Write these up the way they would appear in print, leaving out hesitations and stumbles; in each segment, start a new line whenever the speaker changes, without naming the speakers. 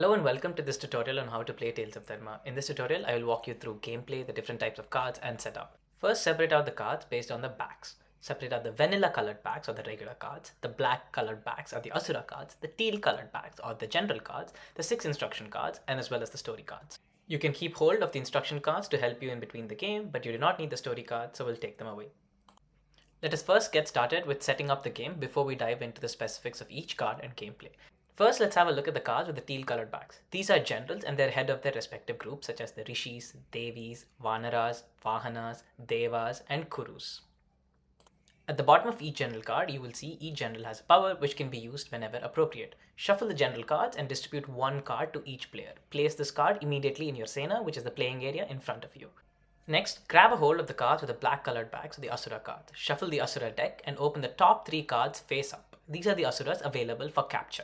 Hello and welcome to this tutorial on how to play Tales of Dharma. In this tutorial, I will walk you through gameplay, the different types of cards, and setup. First, separate out the cards based on the backs. Separate out the vanilla colored backs or the regular cards, the black colored backs are the Asura cards, the teal colored backs or the general cards, the 6 instruction cards, and as well as the story cards. You can keep hold of the instruction cards to help you in between the game, but you do not need the story cards, so we'll take them away. Let us first get started with setting up the game before we dive into the specifics of each card and gameplay. First, let's have a look at the cards with the teal colored backs. These are generals and they're head of their respective groups such as the Rishis, Devis, Vanaras, Vahanas, Devas, and Kurus. At the bottom of each general card, you will see each general has a power which can be used whenever appropriate. Shuffle the general cards and distribute one card to each player. Place this card immediately in your Sena, which is the playing area in front of you. Next, grab a hold of the cards with the black colored backs of the Asura cards. Shuffle the Asura deck and open the top 3 cards face up. These are the Asuras available for capture.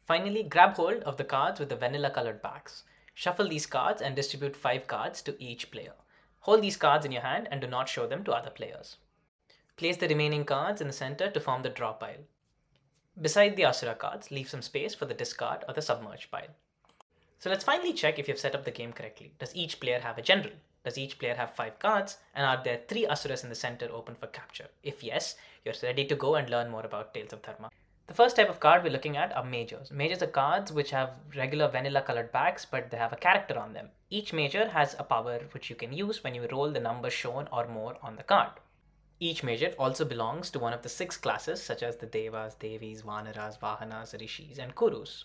Finally, grab hold of the cards with the vanilla colored backs. Shuffle these cards and distribute 5 cards to each player. Hold these cards in your hand and do not show them to other players. Place the remaining cards in the center to form the draw pile. Beside the Asura cards, leave some space for the discard or the submerge pile. So let's finally check if you've set up the game correctly. Does each player have a general? Does each player have 5 cards? And are there 3 Asuras in the center open for capture? If yes, you're ready to go and learn more about Tales of Dharma. The first type of card we're looking at are majors. Majors are cards which have regular vanilla colored backs, but they have a character on them. Each major has a power which you can use when you roll the number shown or more on the card. Each major also belongs to one of the 6 classes such as the Devas, Devis, Vanaras, Vahanas, Rishis, and Kurus.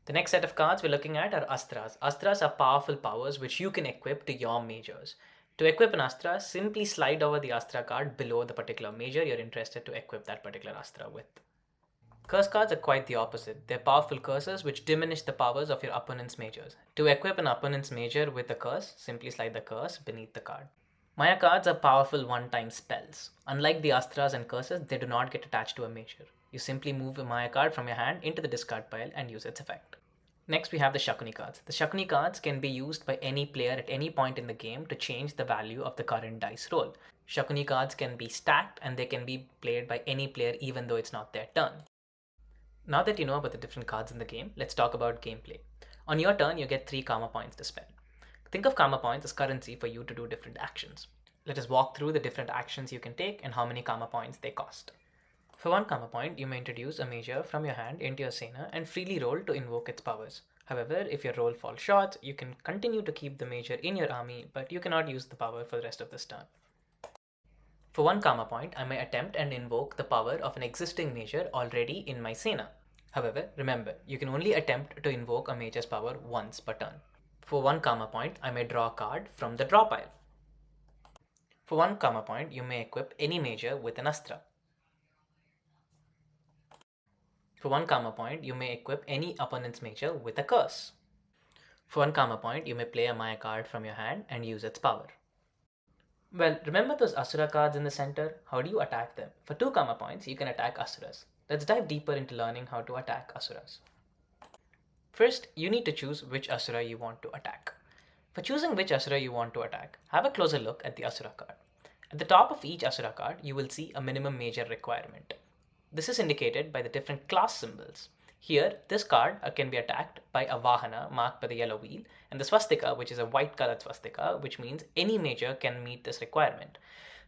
The next set of cards we're looking at are Astras. Astras are powerful powers which you can equip to your majors. To equip an Astra, simply slide over the Astra card below the particular major you're interested to equip that particular Astra with. Curse cards are quite the opposite. They're powerful curses which diminish the powers of your opponent's majors. To equip an opponent's major with a curse, simply slide the curse beneath the card. Maya cards are powerful one-time spells. Unlike the Astras and curses, they do not get attached to a major. You simply move a Maya card from your hand into the discard pile and use its effect. Next, we have the Shakuni cards. The Shakuni cards can be used by any player at any point in the game to change the value of the current dice roll. Shakuni cards can be stacked and they can be played by any player even though it's not their turn. Now that you know about the different cards in the game, let's talk about gameplay. On your turn, you get 3 karma points to spend. Think of karma points as currency for you to do different actions. Let us walk through the different actions you can take and how many karma points they cost. For 1 karma point, you may introduce a major from your hand into your Sena and freely roll to invoke its powers. However, if your roll falls short, you can continue to keep the major in your army, but you cannot use the power for the rest of this turn. For 1 karma point, I may attempt and invoke the power of an existing major already in my Sena. However, remember, you can only attempt to invoke a major's power once per turn. For 1 karma point, I may draw a card from the draw pile. For 1 karma point, you may equip any major with an Astra. For 1 karma point, you may equip any opponent's major with a curse. For 1 karma point, you may play a Maya card from your hand and use its power. Well, remember those Asura cards in the center? How do you attack them? For 2 karma points, you can attack Asuras. Let's dive deeper into learning how to attack Asuras. First, you need to choose which Asura you want to attack. For choosing which Asura you want to attack, have a closer look at the Asura card. At the top of each Asura card, you will see a minimum major requirement. This is indicated by the different class symbols. Here, this card can be attacked by a Vahana marked by the yellow wheel and the swastika, which is a white colored swastika, which means any major can meet this requirement.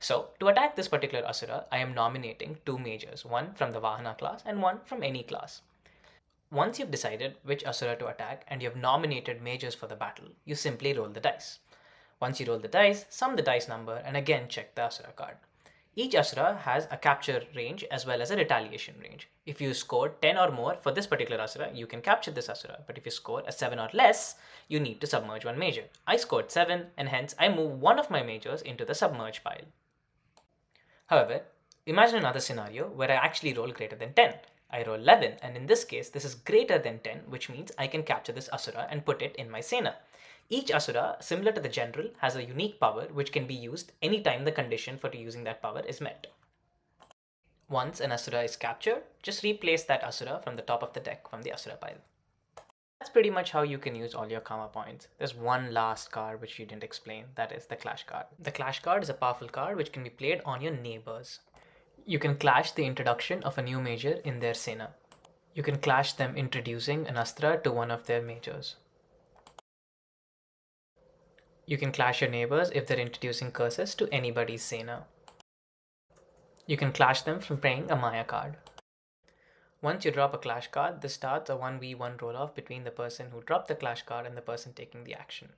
So, to attack this particular Asura, I am nominating 2 majors, one from the Vahana class and one from any class. Once you've decided which Asura to attack and you have nominated majors for the battle, you simply roll the dice. Once you roll the dice, sum the dice number and again check the Asura card. Each Asura has a capture range as well as a retaliation range. If you score 10 or more for this particular Asura, you can capture this Asura, but if you score a 7 or less, you need to submerge one major. I scored 7 and hence I move one of my majors into the submerge pile. However, imagine another scenario where I actually roll greater than 10. I roll 11 and in this case this is greater than 10, which means I can capture this Asura and put it in my Sena. Each Asura, similar to the general, has a unique power which can be used anytime the condition for using that power is met. Once an Asura is captured, just replace that Asura from the top of the deck from the Asura pile. That's pretty much how you can use all your karma points. There's one last card which you didn't explain, that is the Clash card. The Clash card is a powerful card which can be played on your neighbors. You can clash the introduction of a new major in their Sena. You can clash them introducing an astra to one of their majors. You can clash your neighbors if they're introducing curses to anybody's Sena. You can clash them from playing a Maya card. Once you drop a clash card, this starts a 1v1 roll-off between the person who dropped the clash card and the person taking the action.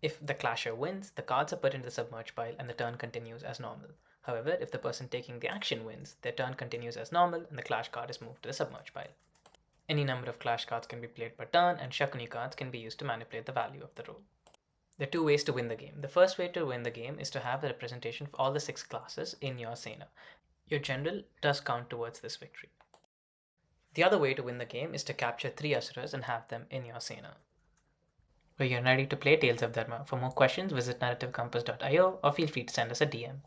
If the clasher wins, the cards are put into the submerge pile and the turn continues as normal. However, if the person taking the action wins, their turn continues as normal and the clash card is moved to the submerge pile. Any number of clash cards can be played per turn, and Shakuni cards can be used to manipulate the value of the roll. There are two ways to win the game. The first way to win the game is to have a representation of all the 6 classes in your Sena. Your general does count towards this victory. The other way to win the game is to capture 3 Asuras and have them in your Sena. We're ready to play Tales of Dharma. For more questions, visit narrativecompass.io or feel free to send us a DM.